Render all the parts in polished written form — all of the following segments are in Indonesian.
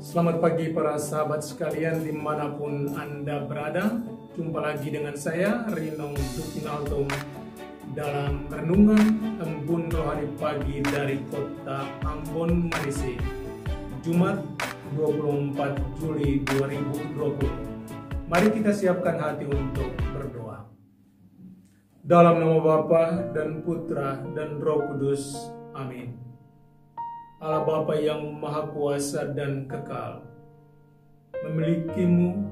Selamat pagi para sahabat sekalian dimanapun Anda berada. Jumpa lagi dengan saya, Rinong Dukinaltum, dalam Renungan Embun Rohani Pagi dari Kota Ambon, Malaysia, Jumat 24 Juli 2020. Mari kita siapkan hati untuk berdoa. Dalam nama Bapa dan Putra dan Roh Kudus. Amin. Allah Bapa yang Maha Kuasa dan kekal, memilikimu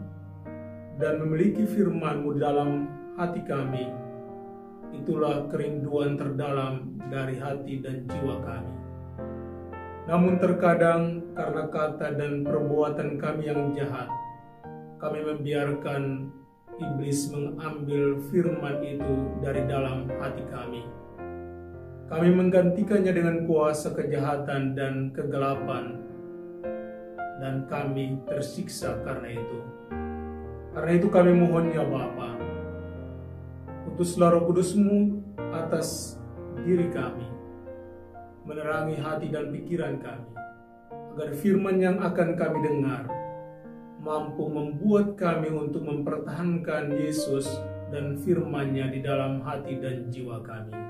dan memiliki firman-Mu dalam hati kami, itulah kerinduan terdalam dari hati dan jiwa kami. Namun terkadang karena kata dan perbuatan kami yang jahat, kami membiarkan iblis mengambil firman itu dari dalam hati kami. Kami menggantikannya dengan kuasa kejahatan dan kegelapan, dan kami tersiksa karena itu. Karena itu kami mohon ya Bapa, utuslah Roh Kudus-Mu atas diri kami, menerangi hati dan pikiran kami, agar firman yang akan kami dengar mampu membuat kami untuk mempertahankan Yesus dan firman-Nya di dalam hati dan jiwa kami.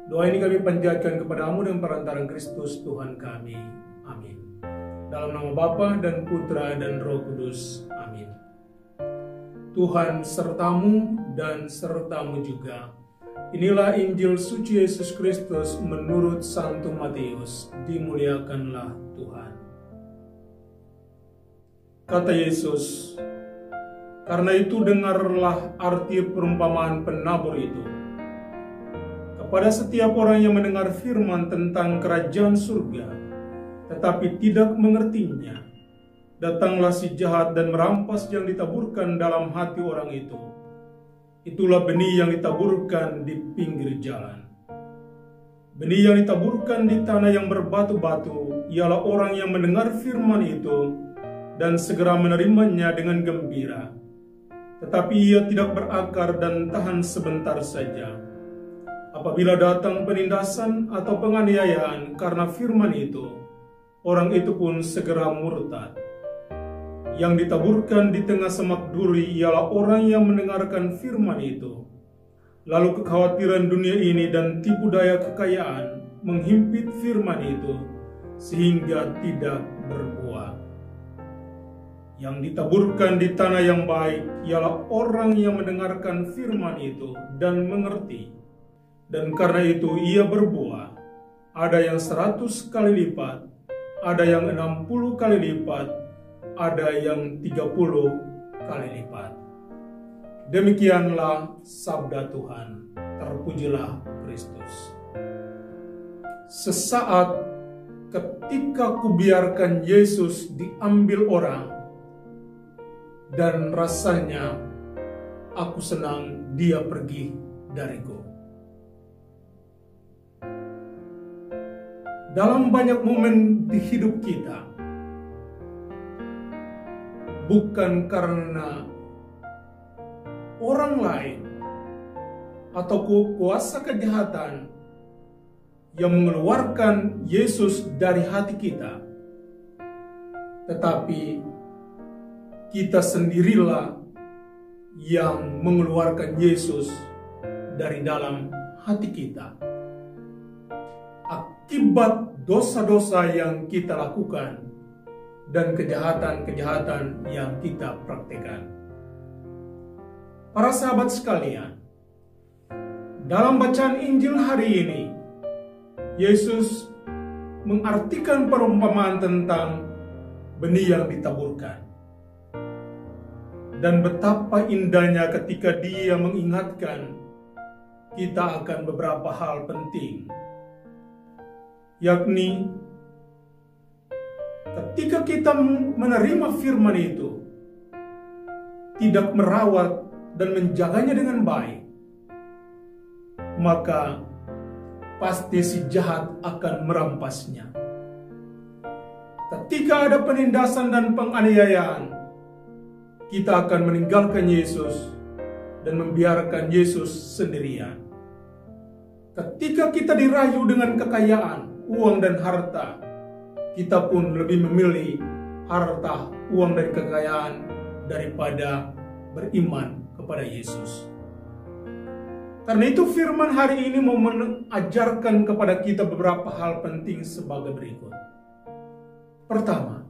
Doa ini kami panjatkan kepadamu dan perantaraan Kristus Tuhan kami. Amin. Dalam nama Bapa dan Putra dan Roh Kudus. Amin. Tuhan sertamu dan sertamu juga. Inilah Injil suci Yesus Kristus menurut Santo Matius. Dimuliakanlah Tuhan. Kata Yesus, "Karena itu dengarlah arti perumpamaan penabur itu. Pada setiap orang yang mendengar firman tentang kerajaan surga, tetapi tidak mengertinya, datanglah si jahat dan merampas yang ditaburkan dalam hati orang itu. Itulah benih yang ditaburkan di pinggir jalan. Benih yang ditaburkan di tanah yang berbatu-batu, ialah orang yang mendengar firman itu, dan segera menerimanya dengan gembira. Tetapi ia tidak berakar dan tahan sebentar saja. Apabila datang penindasan atau penganiayaan karena firman itu, orang itu pun segera murtad. Yang ditaburkan di tengah semak duri ialah orang yang mendengarkan firman itu. Lalu kekhawatiran dunia ini dan tipu daya kekayaan menghimpit firman itu, sehingga tidak berbuah. Yang ditaburkan di tanah yang baik ialah orang yang mendengarkan firman itu dan mengerti. Dan karena itu ia berbuah, ada yang 100 kali lipat, ada yang 60 kali lipat, ada yang 30 kali lipat." Demikianlah sabda Tuhan. Terpujilah Kristus. Sesaat ketika kubiarkan Yesus diambil orang, dan rasanya aku senang dia pergi dariku. Dalam banyak momen di hidup kita, bukan karena orang lain atau kuasa kejahatan yang mengeluarkan Yesus dari hati kita, tetapi kita sendirilah yang mengeluarkan Yesus dari dalam hati kita. Akibat dosa-dosa yang kita lakukan dan kejahatan-kejahatan yang kita praktekkan. Para sahabat sekalian, dalam bacaan Injil hari ini, Yesus mengartikan perumpamaan tentang benih yang ditaburkan. Dan betapa indahnya ketika Dia mengingatkan kita akan beberapa hal penting, yakni ketika kita menerima firman itu, tidak merawat dan menjaganya dengan baik, maka pasti si jahat akan merampasnya. Ketika ada penindasan dan penganiayaan, kita akan meninggalkan Yesus dan membiarkan Yesus sendirian. Ketika kita dirayu dengan kekayaan, uang dan harta, kita pun lebih memilih harta, uang, dan kekayaan daripada beriman kepada Yesus. Karena itu firman hari ini mau mengajarkan kepada kita beberapa hal penting sebagai berikut. Pertama,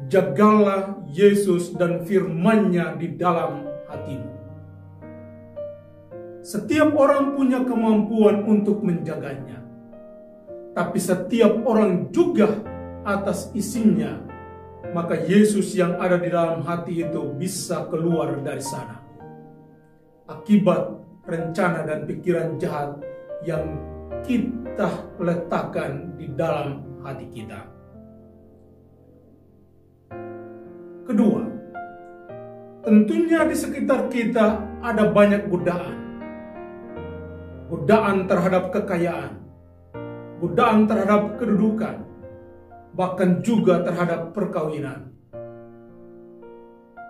jagalah Yesus dan firman-Nya di dalam hatimu. Setiap orang punya kemampuan untuk menjaganya, tapi setiap orang juga atas isinya, maka Yesus yang ada di dalam hati itu bisa keluar dari sana. Akibat rencana dan pikiran jahat yang kita letakkan di dalam hati kita. Kedua, tentunya di sekitar kita ada banyak godaan. Godaan terhadap kekayaan, godaan terhadap kedudukan, bahkan juga terhadap perkawinan.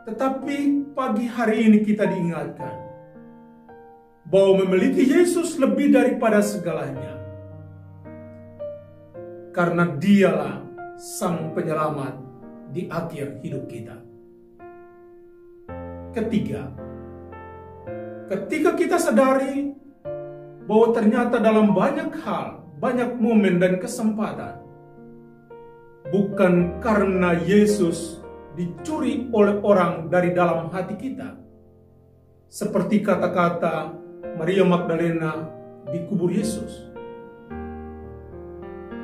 Tetapi pagi hari ini kita diingatkan bahwa memiliki Yesus lebih daripada segalanya. Karena Dialah Sang Penyelamat di akhir hidup kita. Ketiga, ketika kita sadari bahwa ternyata dalam banyak hal, banyak momen dan kesempatan, bukan karena Yesus dicuri oleh orang dari dalam hati kita, seperti kata-kata Maria Magdalena di kubur Yesus.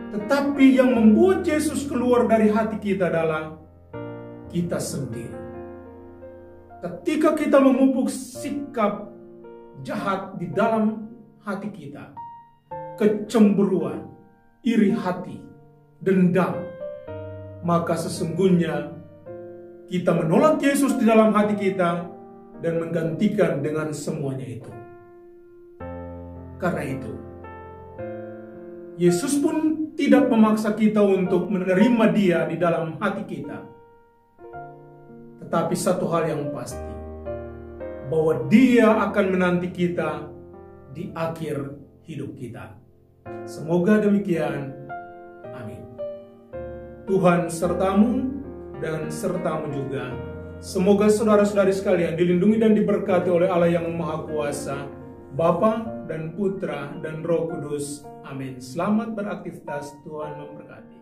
Tetapi yang membuat Yesus keluar dari hati kita adalah kita sendiri. Ketika kita memupuk sikap jahat di dalam hati kita, kecemburuan, iri hati, dendam, maka sesungguhnya kita menolak Yesus di dalam hati kita dan menggantikan dengan semuanya itu. Karena itu, Yesus pun tidak memaksa kita untuk menerima Dia di dalam hati kita. Tetapi satu hal yang pasti, bahwa Dia akan menanti kita di akhir hidup kita. Semoga demikian. Amin. Tuhan sertamu dan sertamu juga. Semoga saudara-saudari sekalian dilindungi dan diberkati oleh Allah yang Maha Kuasa, Bapa dan Putra dan Roh Kudus. Amin. Selamat beraktivitas. Tuhan memberkati.